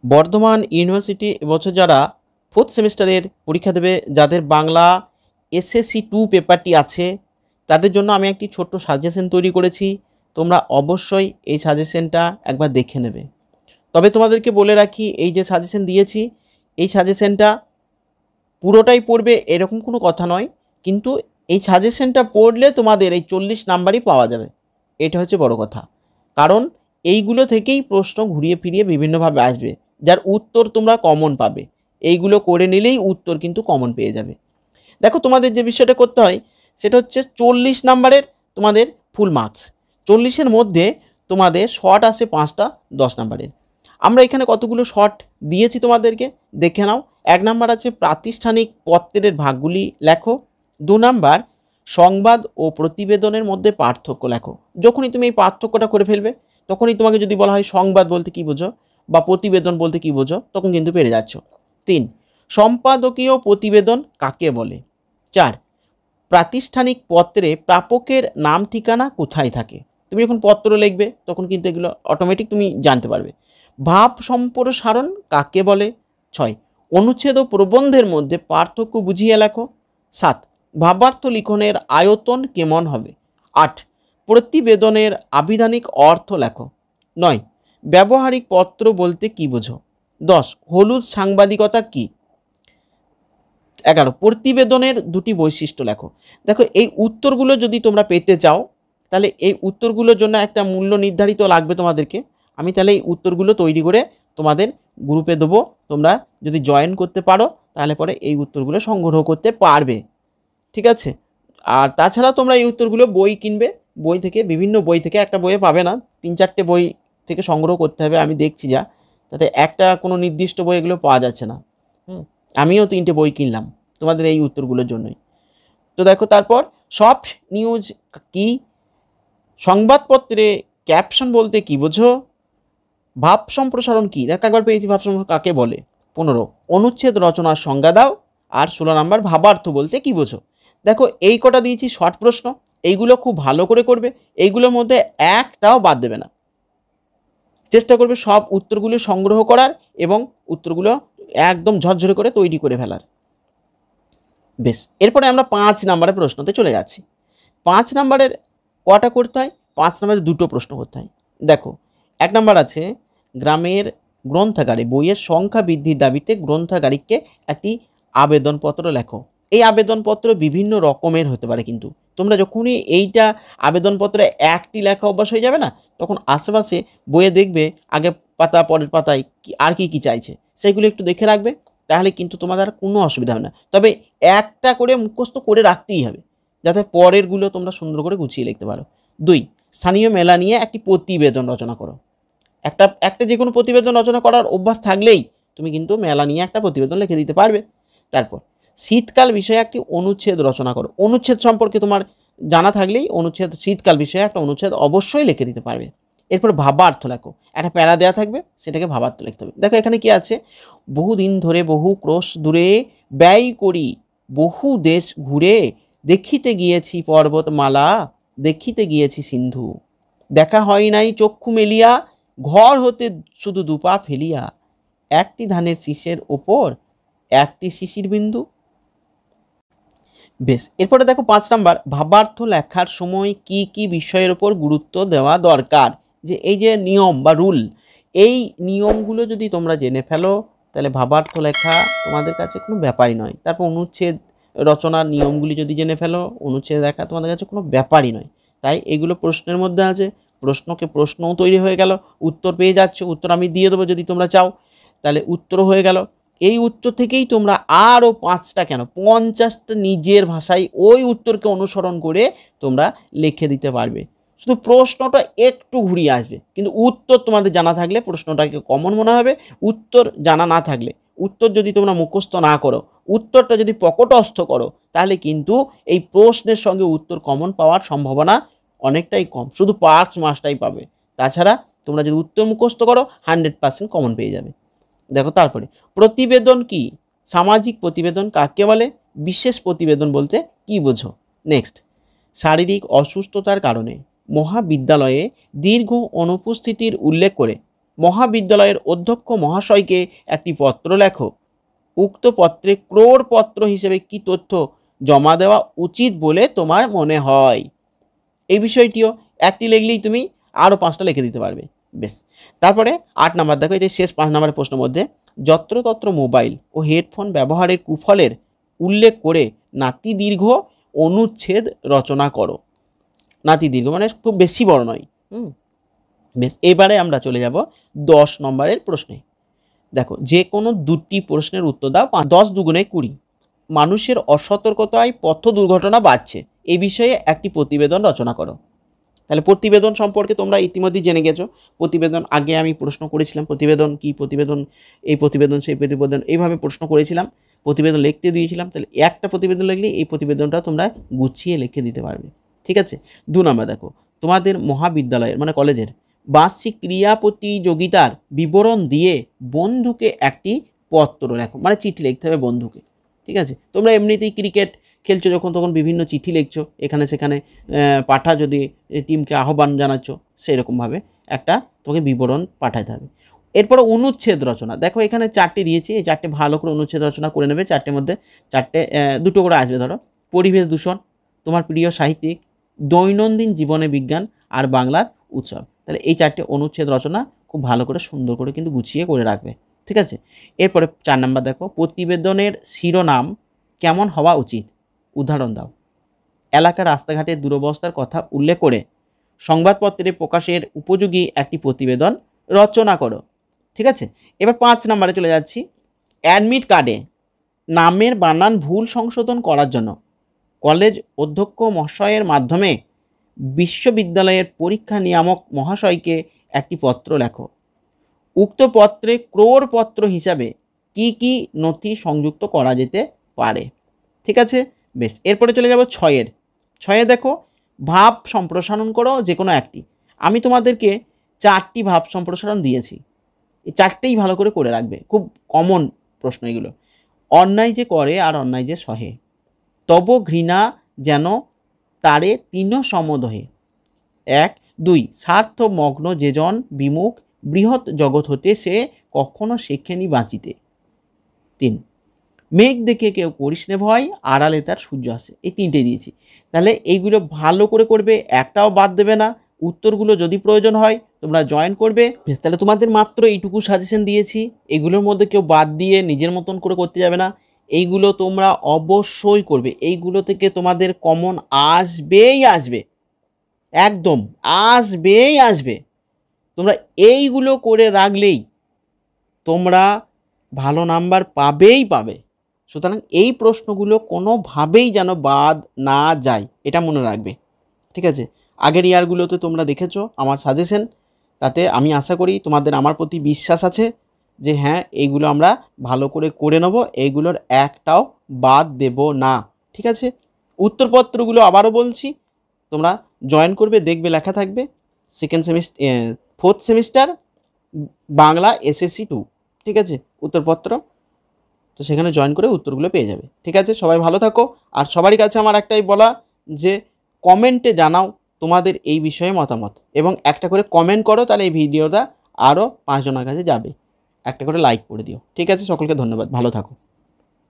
Bardhaman university এবছর যারা 4th সেমিস্টারের পরীক্ষা দেবে, যাদের বাংলা এসএসসি 2 পেপারটি আছে, তাদের জন্য আমি একটি ছোট্ট সাজেশন তৈরি করেছি। তোমরা অবশ্যই এই সাজেশনটা একবার দেখে নেবে। তবে তোমাদেরকে বলে রাখি, এই যে সাজেশন দিয়েছি, এই সাজেশনটা পুরোটাই পড়বে এরকম কোনো কথা নয়, কিন্তু এই সাজেশনটা পড়লে তোমাদের এই 40 নাম্বারই পাওয়া যাবে। এটা হচ্ছে বড় কথা, কারণ এইগুলো থেকেই প্রশ্ন ঘুরিয়ে ফিরিয়ে বিভিন্নভাবে আসবে, যার উত্তর তোমরা কমন পাবে। এইগুলো করে নিলেই উত্তর কিন্তু কমন পেয়ে যাবে। দেখো, তোমাদের যে বিষয়টা করতে হয় সেটা হচ্ছে 40 নাম্বারের তোমাদের ফুল মার্কস। 40-এর মধ্যে তোমাদের শর্ট আসে 5টা 10 নাম্বারের। আমরা এখানে কতগুলো শর্ট দিয়েছি তোমাদেরকে দেখে নাও। 1 নাম্বার আছে প্রাতিষ্ঠানিক পত্রের ভাগগুলি লেখো। 2 নাম্বার সংবাদ ও প্রতিবেদনের মধ্যে পার্থক্য লেখো। যখনই তুমি এই পার্থক্যটা করে ফেলবে, তখনই তোমাকে যদি বলা হয় সংবাদ বলতে কী বোঝো বা প্রতিবেদন বলতে কী বোঝো, তখন কিন্তু পেরে যাচ্ছ। 3, সম্পাদকীয় প্রতিবেদন কাকে বলে। 4, প্রাতিষ্ঠানিক পত্রে প্রাপকের নাম ঠিকানা কোথায় থাকে। তুমি যখন পত্র লিখবে তখন কিন্তু এগুলো অটোমেটিক তুমি জানতে পারবে। ভাব সম্প্রসারণ কাকে বলে। 6, অনুচ্ছেদ ও প্রবন্ধের মধ্যে পার্থক্য বুঝিয়ে লেখো। 7, ভাবার্থ লিখনের আয়তন কেমন হবে। 8, প্রতিবেদনের আবিধানিক অর্থ লেখো। 9, ব্যবহারিক পত্র বলতে কী বোঝো। 10, হলুদ সাংবাদিকতা কী। 11, প্রতিবেদনের 2টি বৈশিষ্ট্য লেখো। দেখো, এই উত্তরগুলো যদি তোমরা পেতে চাও, তাহলে এই উত্তরগুলোর জন্য একটা মূল্য নির্ধারিত লাগবে তোমাদেরকে। আমি তাহলে এই উত্তরগুলো তৈরি করে তোমাদের গ্রুপে দেবো। তোমরা যদি জয়েন করতে পারো, তাহলে পরে এই উত্তরগুলো সংগ্রহ করতে পারবে। ঠিক আছে? আর তাছাড়া তোমরা এই উত্তরগুলো বই কিনবে। বই থেকে, বিভিন্ন বই থেকে, একটা বইয়ে পাবে না, 3-4টে বই থেকে সংগ্রহ করতে হবে। আমি দেখছি যা, তাতে একটা কোনো নির্দিষ্ট বই এগুলো পাওয়া যাচ্ছে না। আমিও 3টে বই কিনলাম তোমাদের এই উত্তরগুলোর জন্যই। তো দেখো, তারপর সফট নিউজ কি, সংবাদপত্রে ক্যাপশন বলতে কি বোঝো, ভাব সম্প্রসারণ কি। দেখো, একবার পেয়েছি ভাব সম্প্রসারণ কাকে বলে। 15, অনুচ্ছেদ রচনার সংজ্ঞা দাও। আর 16 নাম্বার, ভাবার্থ বলতে কি বোঝো। দেখো, এই কটা দিয়েছি শর্ট প্রশ্ন, এইগুলো খুব ভালো করে করবে। এইগুলোর মধ্যে একটাও বাদ দেবে না। চেষ্টা করবে সব উত্তরগুলো সংগ্রহ করার এবং উত্তরগুলো একদম ঝরঝরে করে তৈরি করে ফেলার। বেশ, এরপরে আমরা 5 নাম্বারের প্রশ্নতে চলে যাচ্ছি। 5 নাম্বারের কটা করতে হয়? 5 নাম্বারের 2টো প্রশ্ন করতে হয়। দেখো, 1 নাম্বার আছে, গ্রামের গ্রন্থাগারে বইয়ের সংখ্যা বৃদ্ধির দাবিতে গ্রন্থাগারিককে একটি আবেদনপত্র লেখো। এই আবেদনপত্র বিভিন্ন রকমের হতে পারে, কিন্তু তোমরা যখনই এইটা আবেদনপত্রে একটি লেখা অভ্যাস হয়ে যাবে না, তখন আশেপাশে বইয়ে দেখবে আগে পাতা পরের পাতায় আর কি চাইছে, সেগুলো একটু দেখে রাখবে। তাহলে কিন্তু তোমাদের আর কোনো অসুবিধা হবে না। তবে একটা করে মুখস্থ করে রাখতেই হবে, যাতে পরেরগুলো তোমরা সুন্দর করে গুছিয়ে লিখতে পারো। 2, স্থানীয় মেলা নিয়ে একটি প্রতিবেদন রচনা করো। একটা যে কোনো প্রতিবেদন রচনা করার অভ্যাস থাকলেই তুমি কিন্তু মেলা নিয়ে একটা প্রতিবেদন লিখে দিতে পারবে। তারপর শীতকাল বিষয়ে একটি অনুচ্ছেদ রচনা করো। অনুচ্ছেদ সম্পর্কে তোমার জানা থাকলেই শীতকাল বিষয়ে একটা অনুচ্ছেদ অবশ্যই লিখে দিতে পারবে। এরপর ভাবার্থ লেখো। একটা প্যারা দেওয়া থাকবে, সেটাকে ভাবার্থ লিখতে হবে। দেখো, এখানে কি আছে, বহুদিন ধরে বহু ক্রোশ দূরে ব্যয় করি বহু দেশ ঘুরে, দেখিতে গিয়েছি পর্বতমালা, দেখিতে গিয়েছি সিন্ধু, দেখা হয় নাই চক্ষু মেলিয়া, ঘর হতে শুধু 2 পা ফেলিয়া, একটি ধানের শীষের ওপর একটি শিশির বিন্দু। বেশ, এরপরে দেখো 5 নাম্বার, ভাবার্থ লেখার সময় কি কি বিষয়ের ওপর গুরুত্ব দেওয়া দরকার। যে এই যে নিয়ম বা রুল, এই নিয়মগুলো যদি তোমরা জেনে ফেলো, তাহলে ভাবার্থ লেখা তোমাদের কাছে কোনো ব্যাপারই নয়। তারপর অনুচ্ছেদ রচনার নিয়মগুলি যদি জেনে ফেলো, অনুচ্ছেদ লেখা তোমাদের কাছে কোনো ব্যাপারই নয়। তাই এগুলো প্রশ্নের মধ্যে আছে, প্রশ্নও তৈরি হয়ে গেল, উত্তর পেয়ে যাচ্ছ। উত্তর আমি দিয়ে দেবো যদি তোমরা চাও, তাহলে উত্তর হয়ে গেল। এই উত্তর থেকেই তোমরা আরও 5টা কেন 50টা নিজের ভাষায় ওই উত্তরকে অনুসরণ করে তোমরা লিখে দিতে পারবে। শুধু প্রশ্নটা একটু ঘুরিয়ে আসবে, কিন্তু উত্তর তোমাদের জানা থাকলে প্রশ্নটাকে কমন মনে হবে। উত্তর জানা না থাকলে, উত্তর যদি তোমরা মুখস্থ না করো, উত্তরটা যদি পকটস্থ করো, তাহলে কিন্তু এই প্রশ্নের সঙ্গে উত্তর কমন পাওয়ার সম্ভাবনা অনেকটাই কম, শুধু 5 মার্কসটাই পাবে। তাছাড়া তোমরা যদি উত্তর মুখস্থ করো 100% কমন পেয়ে যাবে। দেখো, তারপরে প্রতিবেদন কি, সামাজিক প্রতিবেদন কাকে বলে, বিশেষ প্রতিবেদন বলতে কি বোঝো। নেক্সট, শারীরিক অসুস্থতার কারণে মহাবিদ্যালয়ে দীর্ঘ অনুপস্থিতির উল্লেখ করে মহাবিদ্যালয়ের অধ্যক্ষ মহাশয়কে একটি পত্র লেখো। উক্ত পত্রে ক্রোড় পত্র হিসেবে কি তথ্য জমা দেওয়া উচিত বলে তোমার মনে হয়? এই বিষয়টিও একটি লিখলেই তুমি আরও 5টা লিখে দিতে পারবে। বেশ, তারপরে 8 নাম্বার দেখো, এটি শেষ 5 নাম্বারের প্রশ্নের মধ্যে, যত্রতত্র মোবাইল ও হেডফোন ব্যবহারের কুফলের উল্লেখ করে নাতিদীর্ঘ অনুচ্ছেদ রচনা করো। নাতিদীর্ঘ মানে খুব বেশি বড় নয়। বেশ, এবারে আমরা চলে যাব 10 নম্বরের প্রশ্নে। দেখো, যে কোনো দুটি প্রশ্নের উত্তর দাও। 10 দুগুণে 20। মানুষের অসতর্কতায় পথ দুর্ঘটনা বাড়ছে, এই বিষয়ে একটি প্রতিবেদন রচনা করো। তাহলে প্রতিবেদন সম্পর্কে তোমরা ইতিমধ্যেই জেনে গেছো। প্রতিবেদন আগে আমি প্রশ্ন করেছিলাম, প্রতিবেদন কি, প্রতিবেদন এই প্রতিবেদন সেই প্রতিবেদন, এইভাবে প্রশ্ন করেছিলাম, প্রতিবেদন লিখতে দিয়েছিলাম। তাহলে একটা প্রতিবেদন লিখলে এই প্রতিবেদনটা তোমরা গুছিয়ে লিখে দিতে পারবে। ঠিক আছে। 2 নম্বর দেখো, তোমাদের মহাবিদ্যালয়ের মানে কলেজের বার্ষিক ক্রিয়া প্রতিযোগিতার বিবরণ দিয়ে বন্ধুকে একটি পত্র লেখো, মানে চিঠি লিখতে হবে বন্ধুকে। ঠিক আছে। তোমরা এমনিতেই ক্রিকেট খেলছো যখন তখন বিভিন্ন চিঠি লিখছো, এখানে সেখানে পাঠা, যদি টিমকে আহ্বান জানাচ্ছ সেরকমভাবে একটা তোমাকে বিবরণ পাঠাতে হবে। এরপরে অনুচ্ছেদ রচনা। দেখো এখানে 4টি দিয়েছি, এই 4টে ভালো করে অনুচ্ছেদ রচনা করে নেবে। 4টের মধ্যে 4টে 2টো করে আসবে। ধরো, পরিবেশ দূষণ, তোমার প্রিয় সাহিত্যিক, দৈনন্দিন জীবনে বিজ্ঞান, আর বাংলার উৎসব। তাহলে এই 4টে অনুচ্ছেদ রচনা খুব ভালো করে সুন্দর করে কিন্তু গুছিয়ে করে রাখবে। ঠিক আছে। এরপরে 4 নাম্বার দেখো, প্রতিবেদনের শিরোনাম কেমন হওয়া উচিত? উদাহরণ দাও। এলাকার রাস্তাঘাটের দুরবস্থার কথা উল্লেখ করে সংবাদপত্রে প্রকাশের উপযোগী একটি প্রতিবেদন রচনা করো। ঠিক আছে। এবার 5 নম্বরে চলে যাচ্ছি। অ্যাডমিট কার্ডে নামের বানান ভুল সংশোধন করার জন্য কলেজ অধ্যক্ষ মহাশয়ের মাধ্যমে বিশ্ববিদ্যালয়ের পরীক্ষা নিয়ামক মহাশয়কে একটি পত্র লেখো। উক্ত পত্রে ক্রোড় পত্র হিসাবে কি কি নথি সংযুক্ত করা যেতে পারে? ঠিক আছে। বেশ, এরপরে চলে যাব 6-এ দেখো, ভাব সম্প্রসারণ করো যে কোনো একটি। আমি তোমাদেরকে 4টি ভাব সম্প্রসারণ দিয়েছি, এই 4টেই ভালো করে করে রাখবে, খুব কমন প্রশ্ন এগুলো। অন্যায় যে করে আর অন্যায় যে সহে, তব ঘৃণা যেন তারে তিন সমদহে। 1, 2 স্বার্থ মগ্ন যেজন বিমুখ বৃহৎ জগৎ হতে সে কখনো শেখেনি বাঁচিতে। 3, মেঘ দেখে কেউ করিস নে ভয় আড়ালে তার সূর্য আসে। এই 3টে দিয়েছি। তাহলে এইগুলো ভালো করে করবে, একটাও বাদ দেবে না। উত্তরগুলো যদি প্রয়োজন হয় তোমরা জয়েন করবে। বেশ, তাহলে তোমাদের মাত্র এইটুকু সাজেশন দিয়েছি, এগুলোর মধ্যে কেউ বাদ দিয়ে নিজের মতন করে করতে যাবে না। এইগুলো তোমরা অবশ্যই করবে, এইগুলো থেকে তোমাদের কমন আসবেই আসবে, একদম আসবেই আসবে। তোমরা এইগুলো করে রাখলেই তোমরা ভালো নাম্বার পাবেই পাবে। সুতরাং এই প্রশ্নগুলো কোনোভাবেই যেন বাদ না যায়, এটা মনে রাখবে। ঠিক আছে। আগের ইয়ারগুলোতে তোমরা দেখেছো আমার সাজেশন, তাতে আমি আশা করি তোমাদের আমার প্রতি বিশ্বাস আছে যে হ্যাঁ এইগুলো আমরা ভালো করে করে নেব, এইগুলোর একটাও বাদ দেব না। ঠিক আছে। উত্তরপত্রগুলো আবারও বলছি, তোমরা জয়েন করবে, দেখবে লেখা থাকবে 4th সেমিস্টার বাংলা SSC 2। ঠিক আছে, উত্তরপত্র, তো সেখানে জয়েন করে উত্তরগুলো পেয়ে যাবে। ঠিক আছে, সবাই ভালো থাকো। আর সবারই কাছে আমার একটাই বলা যে কমেন্টে জানাও তোমাদের এই বিষয়ে মতামত, এবং একটা করে কমেন্ট করো, তাহলে এই ভিডিওটা আরও 5 জনের কাছে যাবে। একটা করে লাইক করে দিও। ঠিক আছে, সকলকে ধন্যবাদ, ভালো থাকো।